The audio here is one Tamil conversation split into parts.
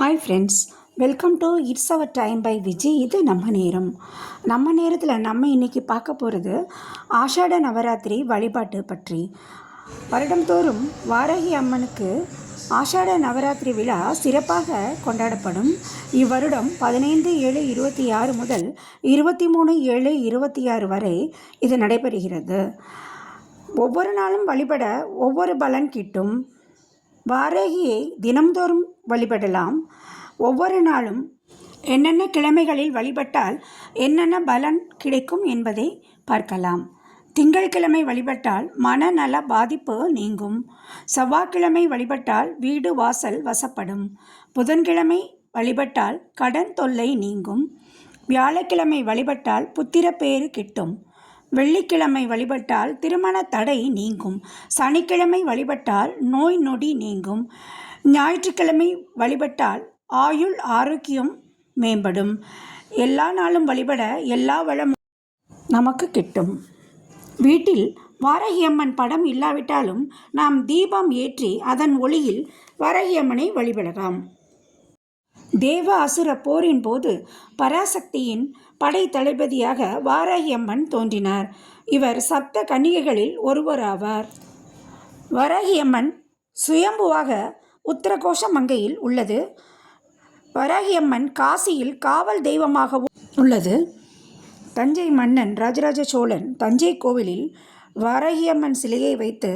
Hi friends, welcome to it's our time by Viji. இது நம்ம நேரத்தில் நம்ம இன்றைக்கி பார்க்க போகிறது ஆஷாட நவராத்திரி வழிபாட்டு பற்றி. வருடந்தோறும் வாராகி அம்மனுக்கு ஆஷாட நவராத்திரி விழா சிறப்பாக கொண்டாடப்படும். இவ்வருடம் 15/7/26 முதல் 23/7/26 வரை இது நடைபெறுகிறது. ஒவ்வொரு நாளும் வழிபட ஒவ்வொரு பலன் கிட்டும். வாராகியை தினம்தோறும் வழிபடலாம். ஒவ்வொரு நாளும் என்னென்ன கிழமைகளில் வழிபட்டால் என்னென்ன பலன் கிடைக்கும் என்பதை பார்க்கலாம். திங்கட்கிழமை வழிபட்டால் மனநல பாதிப்பு நீங்கும். செவ்வாய்க்கிழமை வழிபட்டால் வீடு வாசல் வசப்படும். புதன்கிழமை வழிபட்டால் கடன் தொல்லை நீங்கும். வியாழக்கிழமை வழிபட்டால் புத்திர பேறு கிட்டும். வெள்ளிக்கிழமை வழிபட்டால் திருமண தடை நீங்கும். சனிக்கிழமை வழிபட்டால் நோய் நொடி நீங்கும். ஞாயிற்றுக்கிழமை வழிபட்டால் ஆயுள் ஆரோக்கியம் மேம்படும். எல்லா நாளும் வழிபட எல்லா வளமும் நமக்கு கிட்டும். வீட்டில் வாராகி அம்மன் படம் இல்லாவிட்டாலும் நாம் தீபம் ஏற்றி அதன் ஒளியில் வாராகி அம்மனை வழிபடலாம். தேவ அசுர போரின் போது பராசக்தியின் படை தளபதியாக வாராகி அம்மன் தோன்றினார். இவர் சப்த கன்னிகைகளில் ஒருவராவார். வாராகி அம்மன் சுயம்புவாக உத்தரகோஷ மங்கையில் உள்ளது. வாராகி அம்மன் காசியில் காவல் தெய்வமாகவும் உள்ளது. தஞ்சை மன்னன் ராஜராஜ சோழன் தஞ்சை கோவிலில் வாராகி அம்மன் சிலையை வைத்து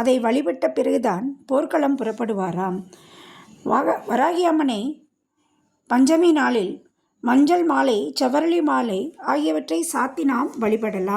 அதை வழிபட்ட பிறகுதான் போர்க்களம் புறப்படுவாராம். வாராகி அம்மனை பஞ்சமி நாளில் மஞ்சள் மாலை, செவரளி மாலை ஆகியவற்றை சாத்தி நாம் வழிபடலாம்.